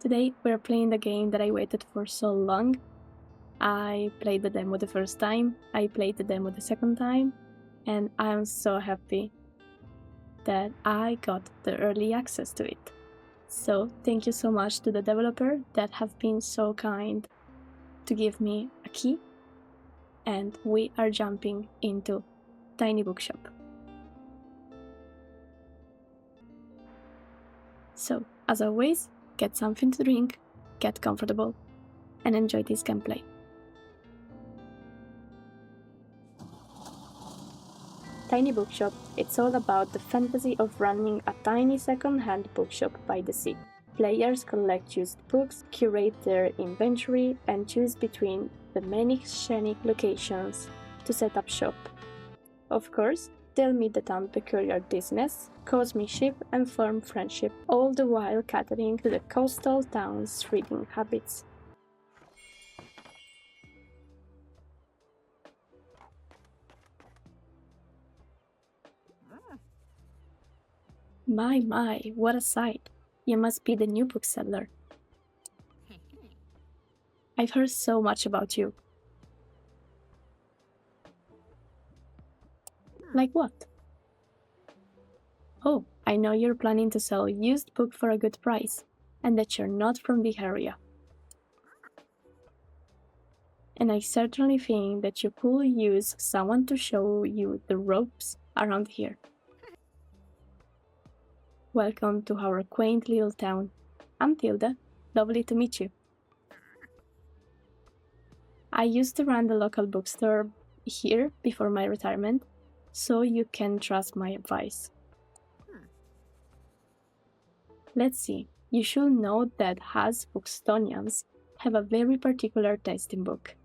Today we're playing the game that I waited for so long. I played the demo the first time, I played the demo the second time, and I'm so happy that I got the early access to it. So thank you so much to the developer that have been so kind to give me a key, and we are jumping into Tiny Bookshop. So, as always, get something to drink, get comfortable, and enjoy this gameplay. Tiny Bookshop, it's all about the fantasy of running a tiny second-hand bookshop by the sea. Players collect used books, curate their inventory, and choose between the many scenic locations to set up shop. Of course, they'll meet the town's peculiar business, cause mischief, and form friendship, all the while catering to the coastal town's reading habits. My, what a sight! You must be the new bookseller. I've heard so much about you. Like what? Oh, I know you're planning to sell a used book for a good price, and that you're not from the area. And I certainly think that you could use someone to show you the ropes around here. Welcome to our quaint little town. I'm Tilda. Lovely to meet you. I used to run the local bookstore here before my retirement, so you can trust my advice. Let's see, you should know that us Bookstonians have a very particular taste in book.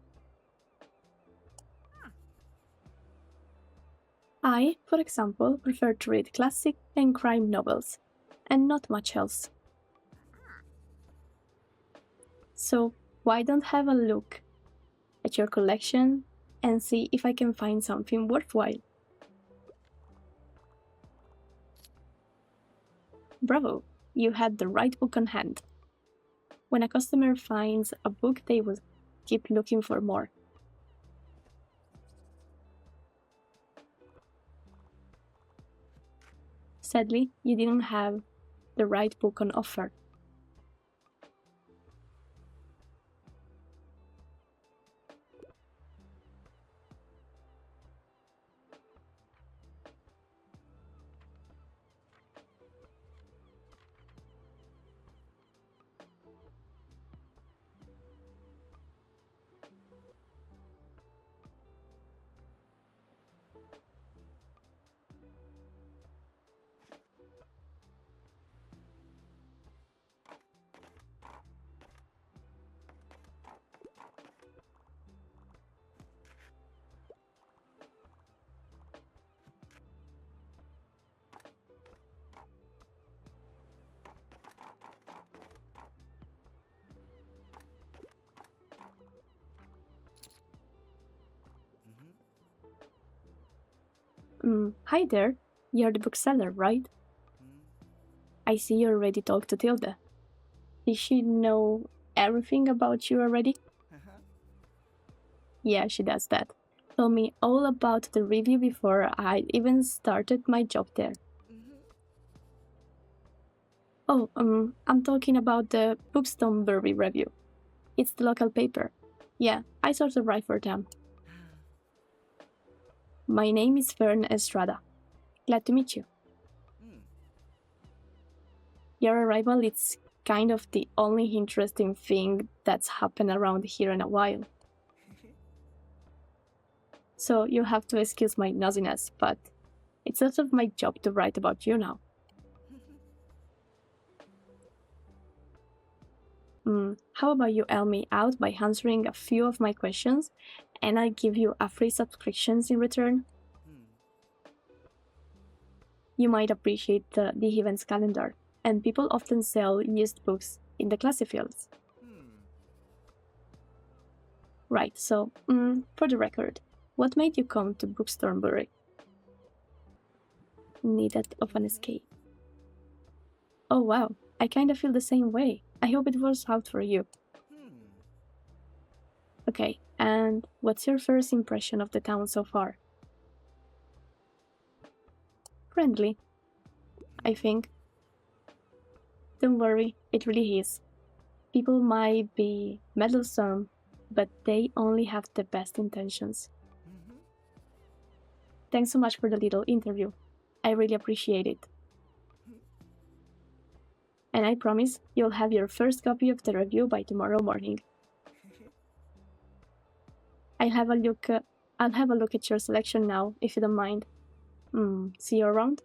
I, for example, prefer to read classic and crime novels, and not much else. So why don't have a look at your collection and see if I can find something worthwhile? Bravo, you had the right book on hand. When a customer finds a book, they will keep looking for more. Sadly, you didn't have the right book on offer. Hi there, you're the bookseller, right? I see you already talked to Tilda. Did she know everything about you already? Yeah, she does that. Told me all about the review before I even started my job there. Oh, I'm talking about the Bookstoneberry review. It's the local paper. Yeah, I sort of write for them. My name is Fern Estrada. Glad to meet you. Your arrival is kind of the only interesting thing that's happened around here in a while. So you'll have to excuse my nossiness, but it's sort of my job to write about you now. How about you help me out by answering a few of my questions, and I give you a free subscription in return? You might appreciate the events calendar, and people often sell used books in the classy fields. Right, so, for the record, what made you come to Bookstoneberry? Needed of an escape. Oh wow, I kinda feel the same way. I hope it works out for you. Okay, and what's your first impression of the town so far? Friendly, I think. Don't worry, it really is. People might be meddlesome, but they only have the best intentions. Thanks so much for the little interview. I really appreciate it. And I promise you'll have your first copy of the review by tomorrow morning. I'll have a look. I'll have a look at your selection now, if you don't mind. See you around.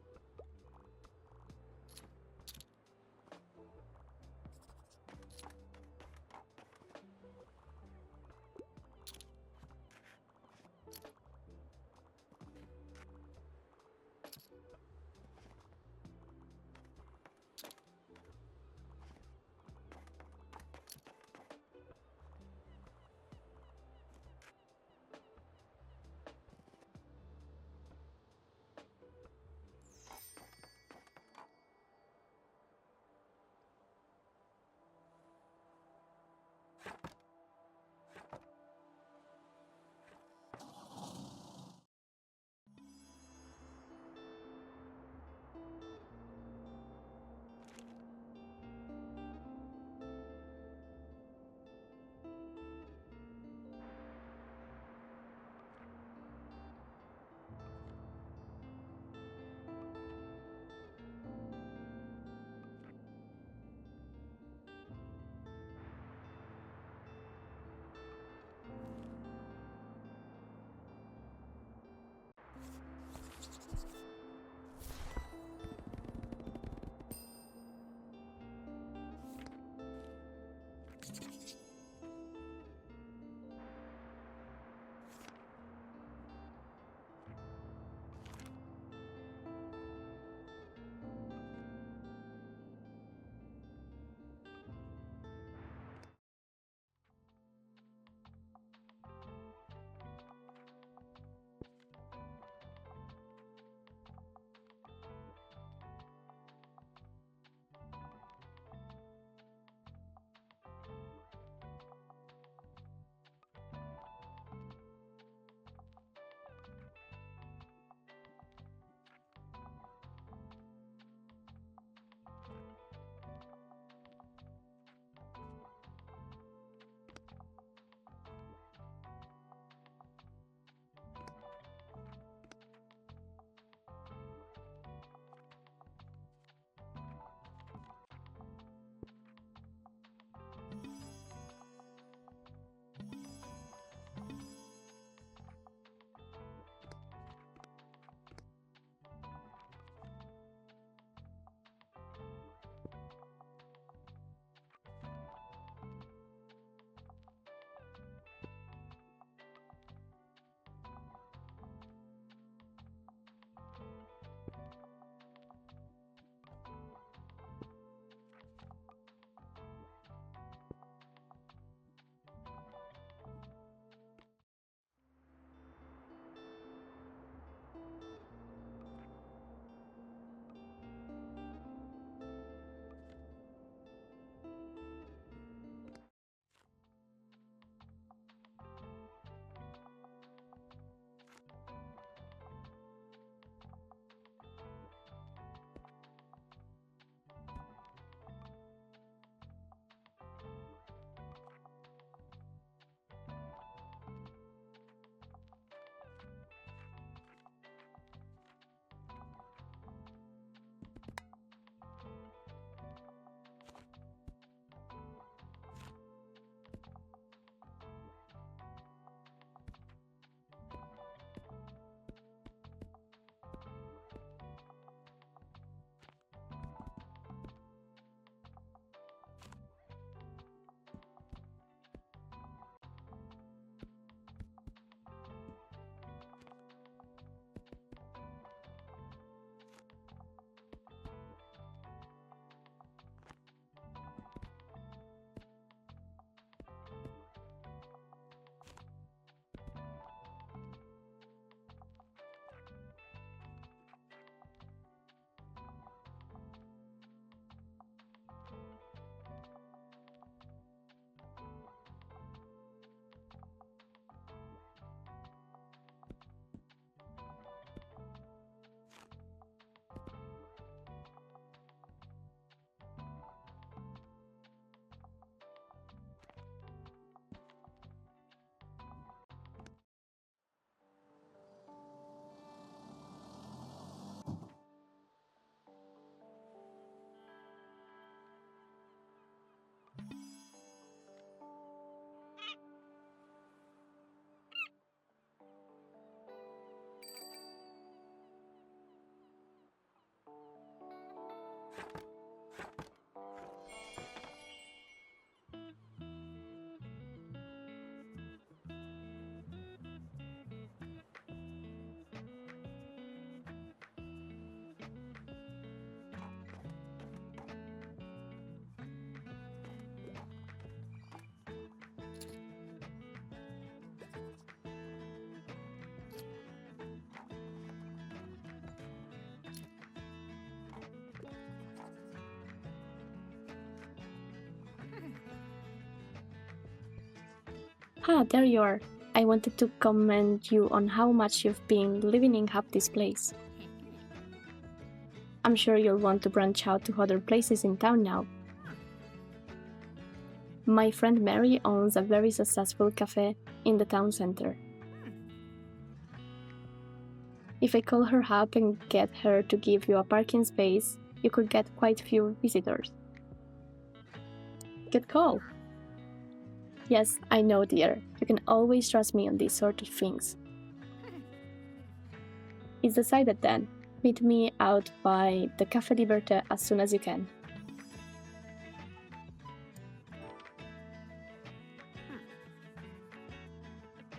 Ah, there you are. I wanted to commend you on how much you've been livening up this place. I'm sure you'll want to branch out to other places in town now. My friend Mary owns a very successful cafe in the town center. If I call her up and get her to give you a parking space, you could get quite a few visitors. Good call. Yes, I know, dear. You can always trust me on these sort of things. It's decided then. Meet me out by the Café Liberté as soon as you can.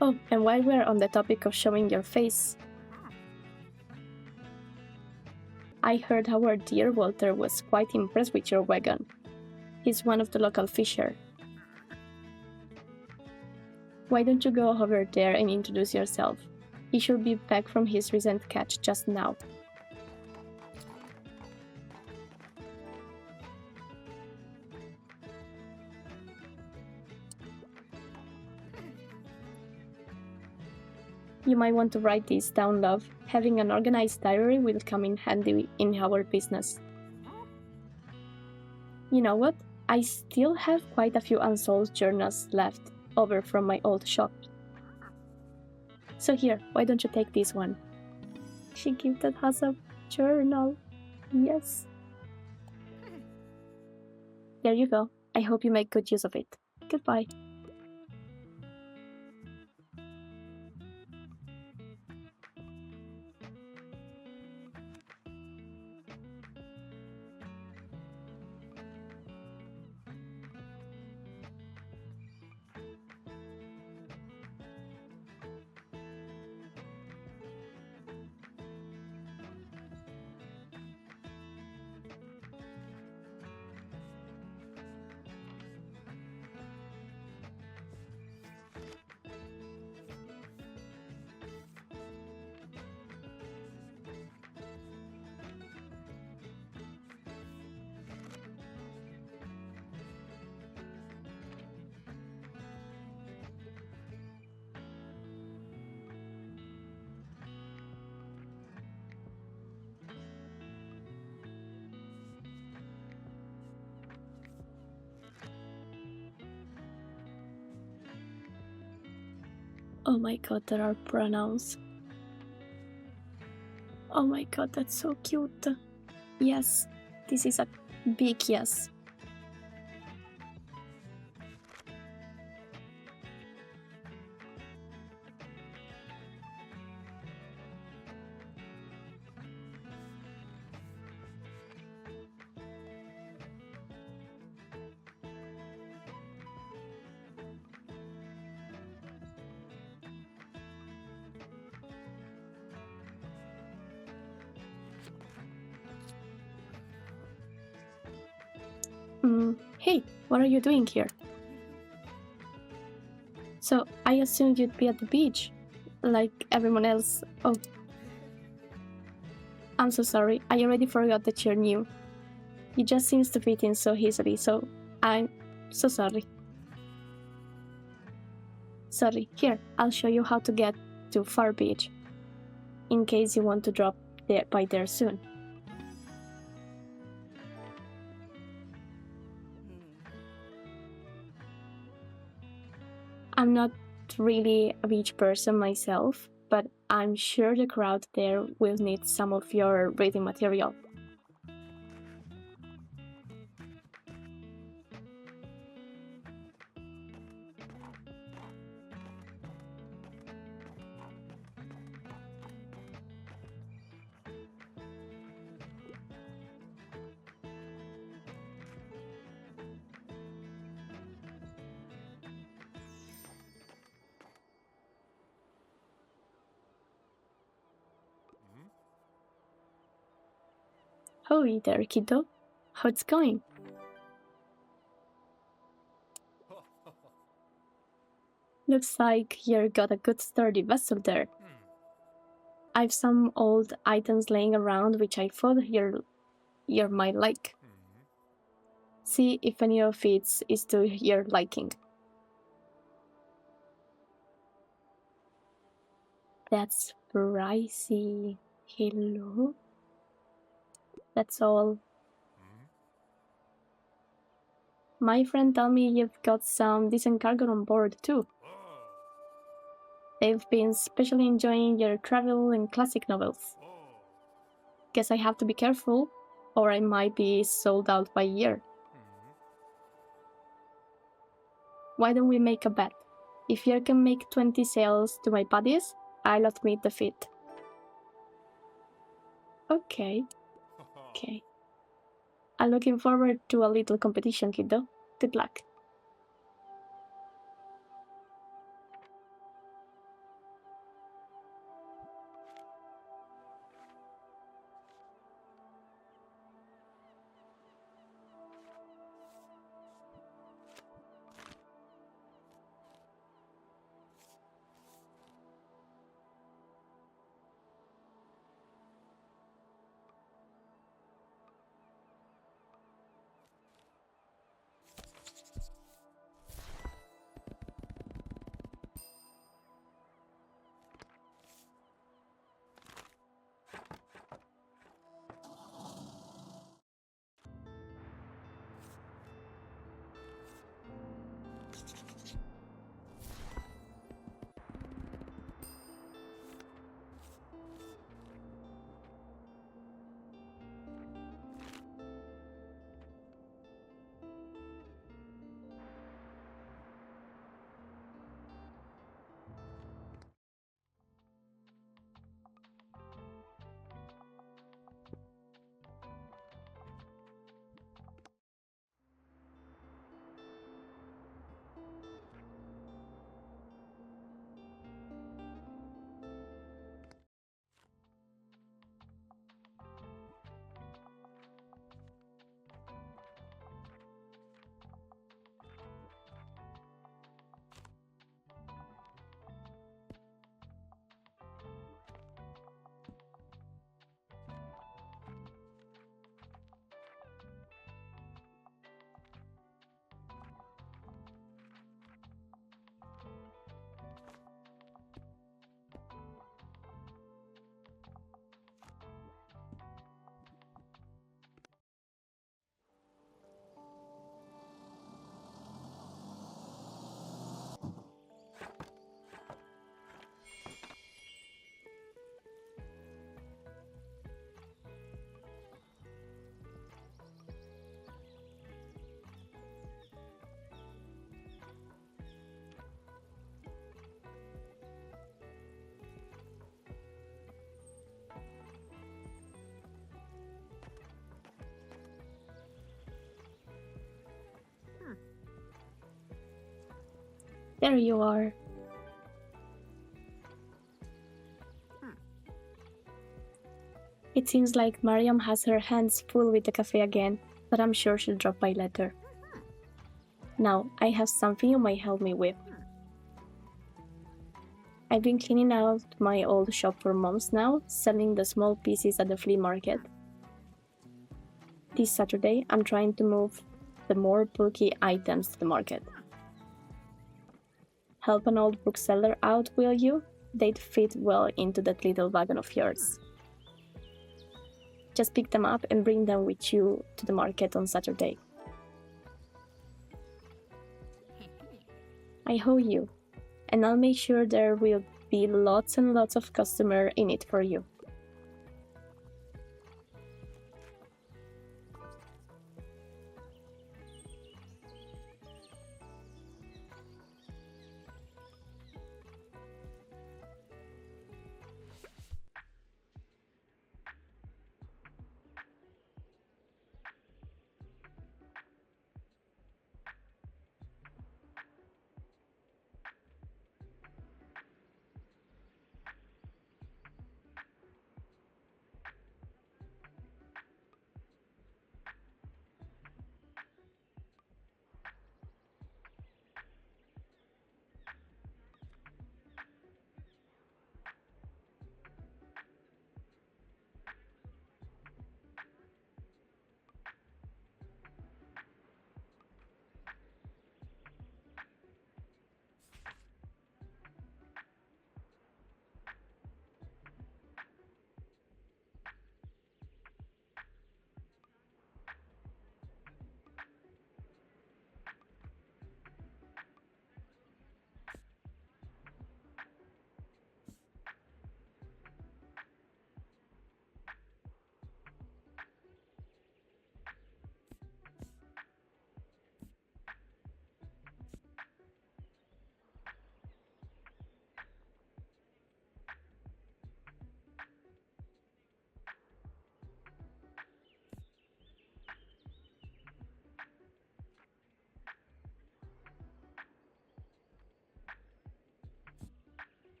Oh, and while we're on the topic of showing your face, I heard our dear Walter was quite impressed with your wagon. He's one of the local fisher. Why don't you go over there and introduce yourself? He should be back from his recent catch just now. You might want to write this down, love. Having an organized diary will come in handy in our business. You know what? I still have quite a few unsold journals left over from my old shop. So here, why don't you take this one? She gifted us a journal. Yes. There you go. I hope you make good use of it. Goodbye. Oh my god, there are pronouns. Oh my god, that's so cute. Yes, this is a big yes. Hey, what are you doing here? So, I assumed you'd be at the beach, like everyone else. Oh. I'm so sorry, I already forgot that you're new. It just seems to fit in so easily, so I'm so sorry. Sorry, here, I'll show you how to get to Far Beach, in case you want to drop by there soon. I'm not really a beach person myself, but I'm sure the crowd there will need some of your reading material. Howdy there, kiddo. How's it going? Looks like you got a good sturdy vessel there. I've some old items laying around which I thought you might like. See if any of it is to your liking. That's pricey. Hello? That's all. My friend told me you've got some decent cargo on board, too. They've been especially enjoying your travel and classic novels. Guess I have to be careful, or I might be sold out by a year. Why don't we make a bet? If you can make 20 sales to my buddies, I'll admit defeat. Okay. I'm looking forward to a little competition, kiddo. Good luck. There you are. It seems like Mariam has her hands full with the cafe again, but I'm sure she'll drop by later. Now, I have something you might help me with. I've been cleaning out my old shop for months now, selling the small pieces at the flea market. This Saturday, I'm trying to move the more bulky items to the market. Help an old bookseller out, will you? They'd fit well into that little wagon of yours. Just pick them up and bring them with you to the market on Saturday. I owe you, and I'll make sure there will be lots and lots of customer in it for you.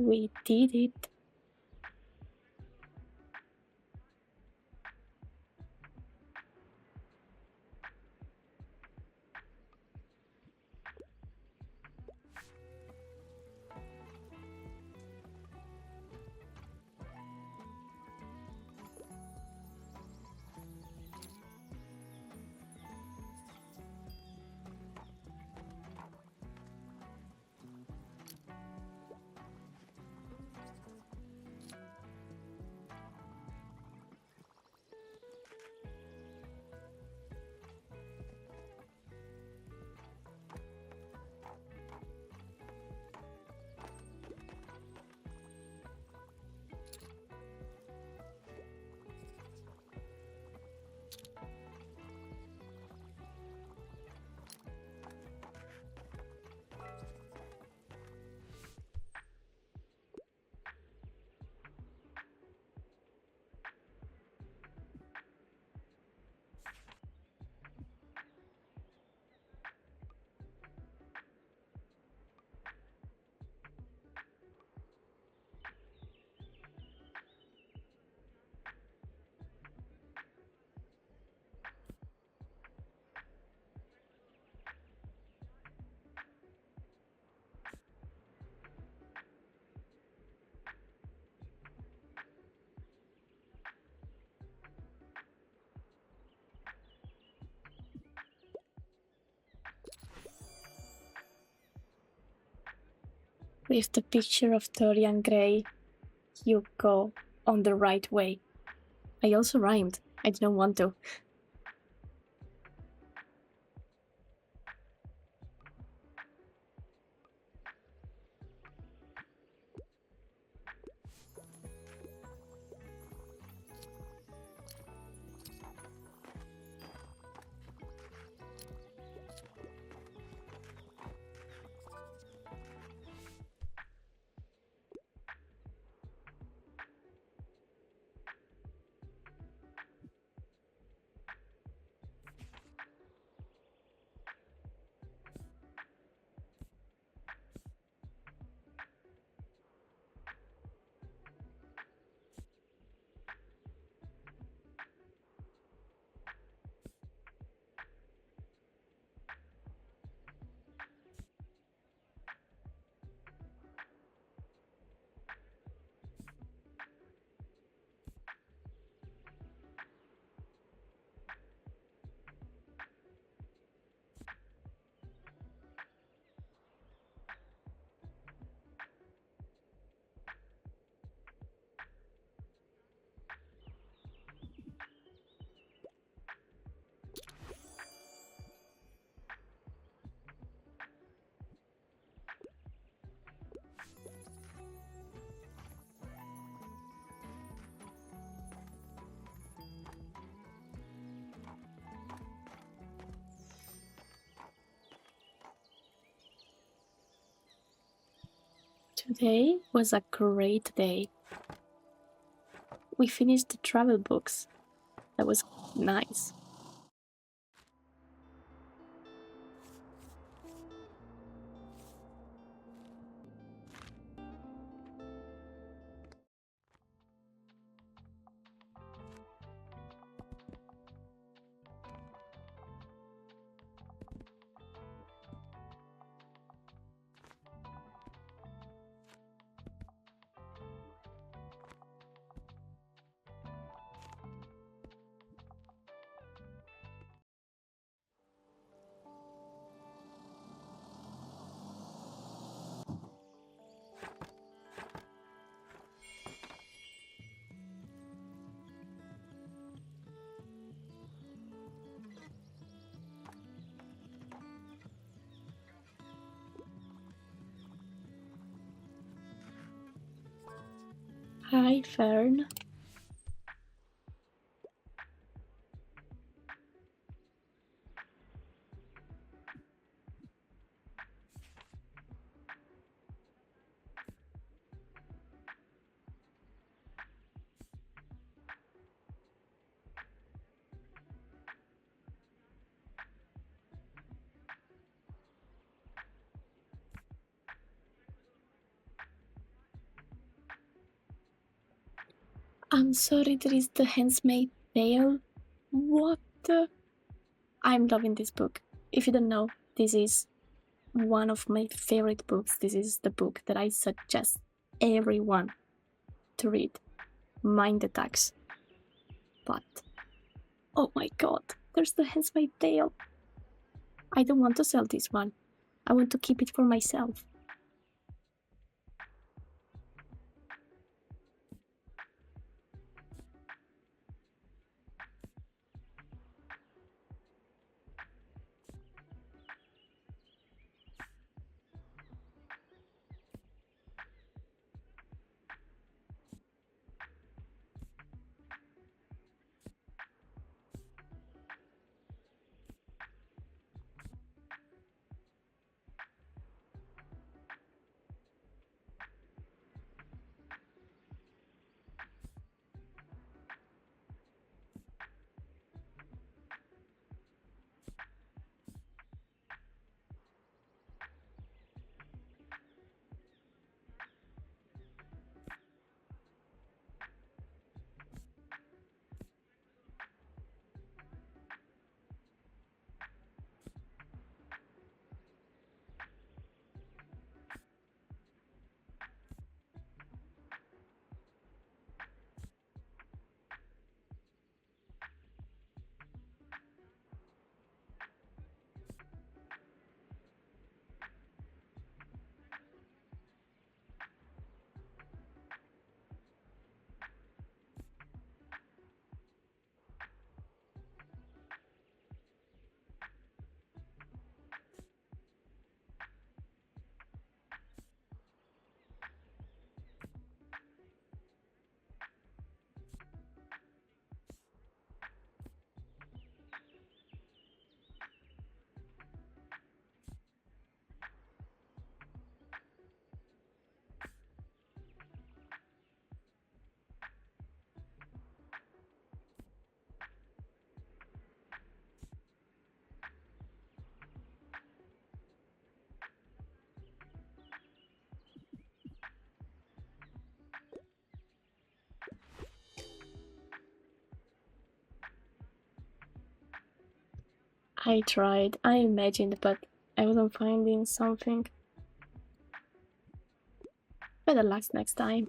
We did it. With the picture of Dorian Gray, you go on the right way. I also rhymed. I didn't want to. Today was a great day. We finished the travel books. That was nice. Hi, Fern. I'm sorry, there is the Handmaid's Tale. What the? I'm loving this book. If you don't know, this is one of my favorite books. This is the book that I suggest everyone to read. Mind the tax. But, oh my god, there's the Handmaid's Tale. I don't want to sell this one. I want to keep it for myself. I tried, I imagined, but I wasn't finding something. Better luck next time.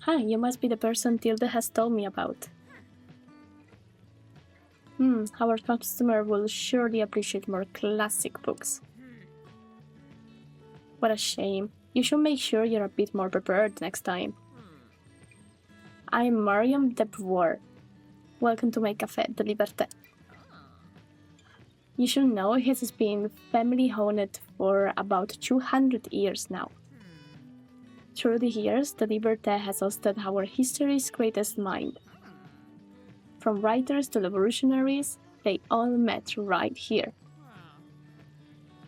Hi, you must be the person Tilda has told me about. Our customer will surely appreciate more classic books. What a shame. You should make sure you're a bit more prepared next time. I'm Mariam Debvoir. Welcome to my café, de Liberté. You should know it has been family-owned for about 200 years now. Through the years, the Liberté has hosted our history's greatest mind. From writers to revolutionaries, they all met right here.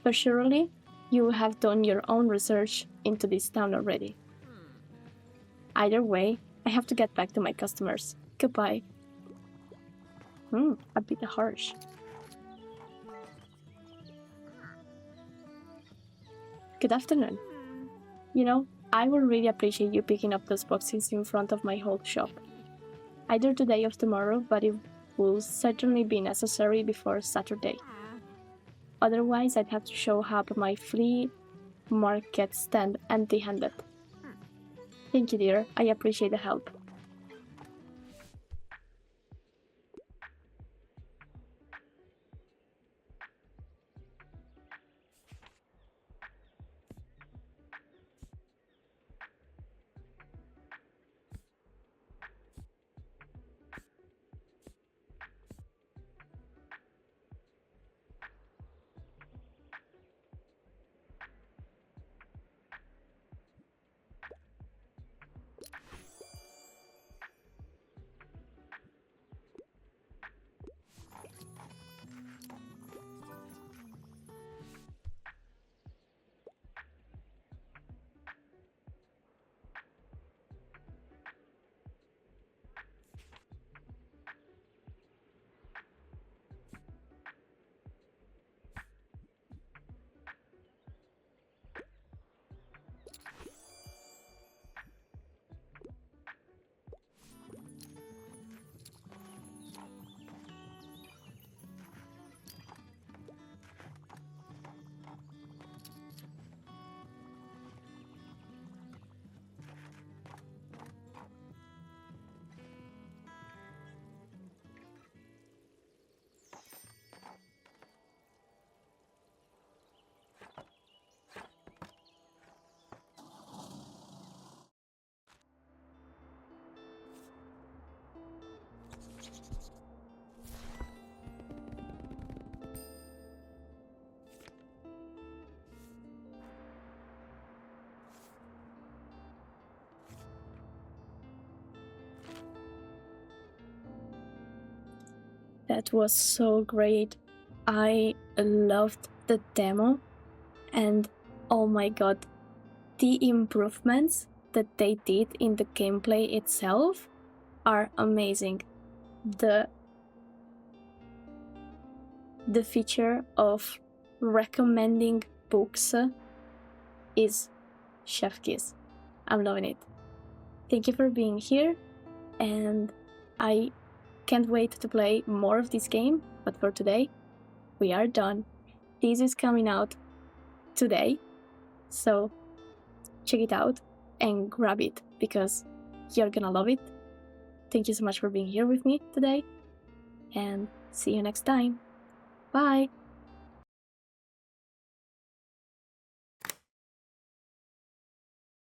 But surely, you have done your own research into this town already. Either way, I have to get back to my customers. Goodbye. A bit harsh. Good afternoon. You know, I would really appreciate you picking up those boxes in front of my whole shop. Either today or tomorrow, but it will certainly be necessary before Saturday. Otherwise, I'd have to show up my flea market stand empty-handed. Thank you, dear. I appreciate the help. That was so great. I loved the demo, and oh my god, the improvements that they did in the gameplay itself are amazing. The feature of recommending books is chef kiss. I'm loving it. Thank you for being here, and I can't wait to play more of this game, but for today, we are done. This is coming out today, so check it out and grab it because you're gonna love it. Thank you so much for being here with me today, and see you next time. Bye!